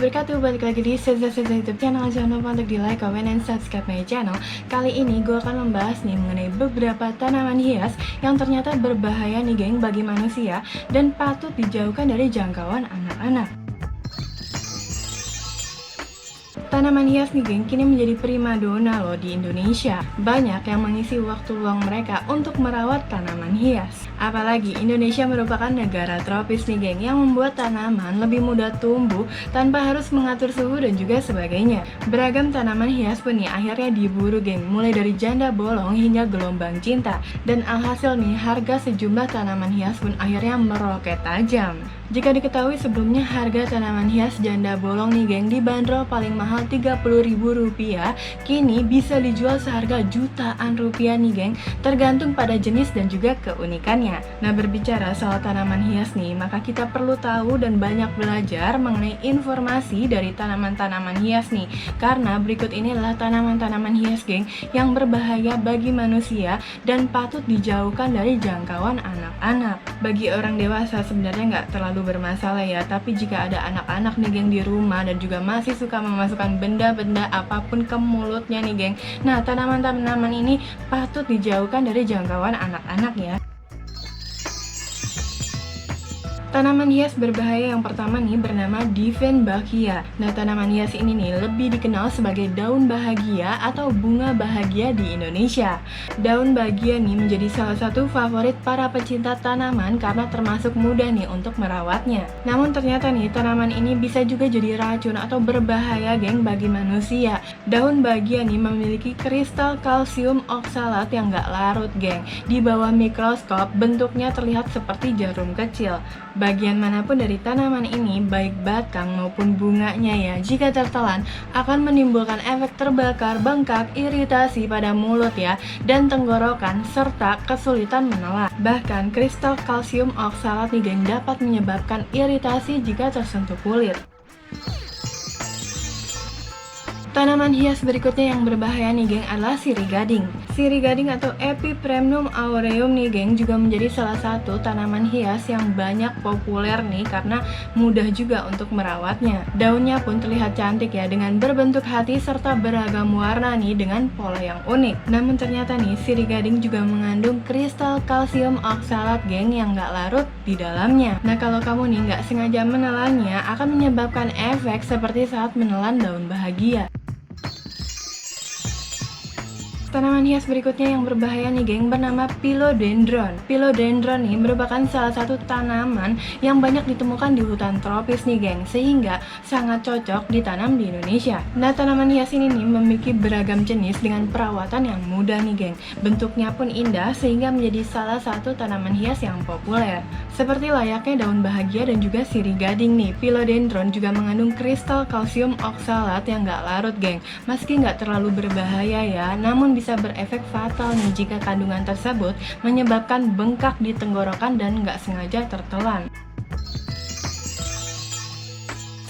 wabarakatuh, balik lagi di Seza YouTube channel. Jangan lupa untuk di like, comment, and subscribe my channel. Kali ini gue akan membahas nih mengenai beberapa tanaman hias yang ternyata berbahaya nih geng bagi manusia dan patut dijauhkan dari jangkauan anak-anak. Tanaman hias nih geng kini menjadi primadona loh di Indonesia. Banyak yang mengisi waktu luang mereka untuk merawat tanaman hias. Apalagi Indonesia merupakan negara tropis nih geng yang membuat tanaman lebih mudah tumbuh tanpa harus mengatur suhu dan juga sebagainya. Beragam tanaman hias pun nih akhirnya diburu geng, mulai dari janda bolong hingga gelombang cinta. Dan alhasil nih harga sejumlah tanaman hias pun akhirnya meroket tajam. Jika diketahui sebelumnya harga tanaman hias janda bolong nih geng dibanderol paling mahal Rp30.000, kini bisa dijual seharga jutaan rupiah nih geng, tergantung pada jenis dan juga keunikannya. Nah, berbicara soal tanaman hias nih, maka kita perlu tahu dan banyak belajar mengenai informasi dari tanaman-tanaman hias nih, karena berikut ini adalah tanaman-tanaman hias geng yang berbahaya bagi manusia dan patut dijauhkan dari jangkauan anak-anak. Bagi orang dewasa sebenarnya nggak terlalu bermasalah ya, tapi jika ada anak-anak nih geng di rumah dan juga masih suka memasukkan benda-benda apapun ke mulutnya nih geng, nah tanaman-tanaman ini patut dijauhkan dari jangkauan anak-anak ya. Tanaman hias berbahaya yang pertama nih bernama Dieffenbachia. Nah, tanaman hias ini nih lebih dikenal sebagai daun bahagia atau bunga bahagia di Indonesia. Daun bahagia nih menjadi salah satu favorit para pecinta tanaman karena termasuk mudah nih untuk merawatnya. Namun ternyata nih tanaman ini bisa juga jadi racun atau berbahaya geng bagi manusia. Daun bahagia nih memiliki kristal kalsium oksalat yang gak larut geng. Di bawah mikroskop bentuknya terlihat seperti jarum kecil. Bagian manapun dari tanaman ini, baik batang maupun bunganya ya, jika tertelan akan menimbulkan efek terbakar, bengkak, iritasi pada mulut ya, dan tenggorokan, serta kesulitan menelan. Bahkan kristal kalsium oksalat nih geng dapat menyebabkan iritasi jika tersentuh kulit. Tanaman hias berikutnya yang berbahaya nih geng adalah sirih gading. Sirih gading atau Epipremnum aureum nih geng juga menjadi salah satu tanaman hias yang banyak populer nih karena mudah juga untuk merawatnya. Daunnya pun terlihat cantik ya dengan berbentuk hati serta beragam warna nih dengan pola yang unik. Namun ternyata nih sirih gading juga mengandung kristal kalsium oksalat geng yang gak larut di dalamnya. Nah, kalau kamu nih gak sengaja menelannya akan menyebabkan efek seperti saat menelan daun bahagia. Tanaman hias berikutnya yang berbahaya nih geng bernama Philodendron. Philodendron nih merupakan salah satu tanaman yang banyak ditemukan di hutan tropis nih geng, sehingga sangat cocok ditanam di Indonesia. Nah, tanaman hias ini nih memiliki beragam jenis dengan perawatan yang mudah nih geng. Bentuknya pun indah sehingga menjadi salah satu tanaman hias yang populer. Seperti layaknya daun bahagia dan juga sirih gading nih, Philodendron juga mengandung kristal kalsium oksalat yang gak larut geng. Meski gak terlalu berbahaya ya, namun bisa berefek fatal nih jika kandungan tersebut menyebabkan bengkak di tenggorokan dan nggak sengaja tertelan.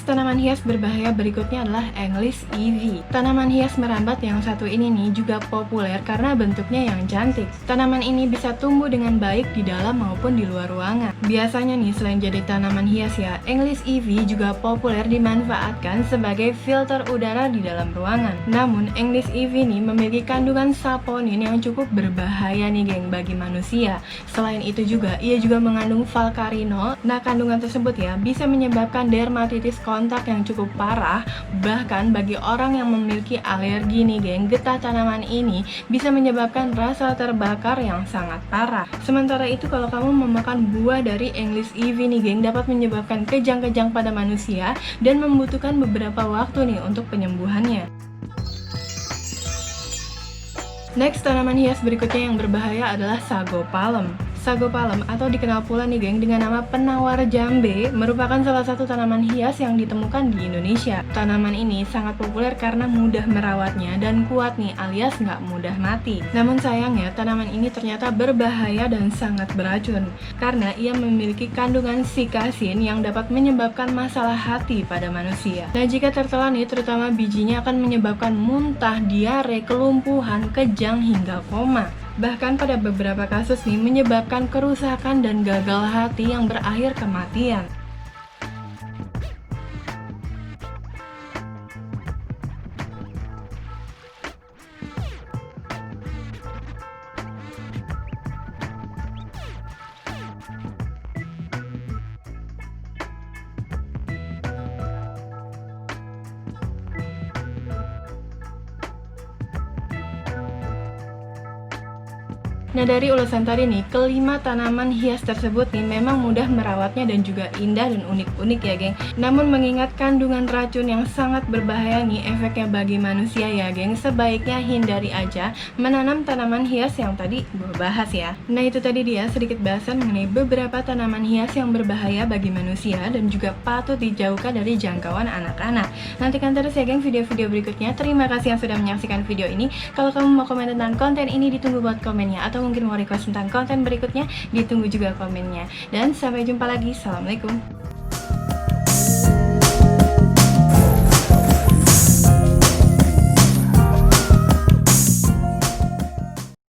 Tanaman hias berbahaya berikutnya adalah English Ivy. Tanaman hias merambat yang satu ini nih juga populer karena bentuknya yang cantik. Tanaman ini bisa tumbuh dengan baik di dalam maupun di luar ruangan. Biasanya nih selain jadi tanaman hias ya, English Ivy juga populer dimanfaatkan sebagai filter udara di dalam ruangan. Namun English Ivy nih memiliki kandungan saponin yang cukup berbahaya nih geng bagi manusia. Selain itu juga ia juga mengandung valkarinol. Nah, kandungan tersebut ya bisa menyebabkan dermatitis kontak yang cukup parah. Bahkan bagi orang yang memiliki alergi nih geng, getah tanaman ini bisa menyebabkan rasa terbakar yang sangat parah. Sementara itu kalau kamu memakan buah dari English Ivy nih geng dapat menyebabkan kejang-kejang pada manusia dan membutuhkan beberapa waktu nih untuk penyembuhannya. Next, tanaman hias berikutnya yang berbahaya adalah sago palem. Sago palem atau dikenal pula nih geng dengan nama penawar jambe merupakan salah satu tanaman hias yang ditemukan di Indonesia. Tanaman ini sangat populer karena mudah merawatnya dan kuat nih alias nggak mudah mati. Namun sayangnya tanaman ini ternyata berbahaya dan sangat beracun karena ia memiliki kandungan sikasin yang dapat menyebabkan masalah hati pada manusia. Nah, jika tertelan nih terutama bijinya akan menyebabkan muntah, diare, kelumpuhan, kejang hingga koma. Bahkan pada beberapa kasus nih menyebabkan kerusakan dan gagal hati yang berakhir kematian. Nah, dari ulasan tadi nih, kelima tanaman hias tersebut nih memang mudah merawatnya dan juga indah dan unik-unik ya, geng. Namun mengingat kandungan racun yang sangat berbahaya nih efeknya bagi manusia ya, geng, sebaiknya hindari aja menanam tanaman hias yang tadi gue bahas ya. Nah, itu tadi dia sedikit bahasan mengenai beberapa tanaman hias yang berbahaya bagi manusia dan juga patut dijauhkan dari jangkauan anak-anak. Nantikan terus ya, geng, video-video berikutnya. Terima kasih yang sudah menyaksikan video ini. Kalau kamu mau komen tentang konten ini, ditunggu buat komennya, atau mungkin mau request tentang konten berikutnya, ditunggu juga komennya. Dan sampai jumpa lagi. Assalamualaikum.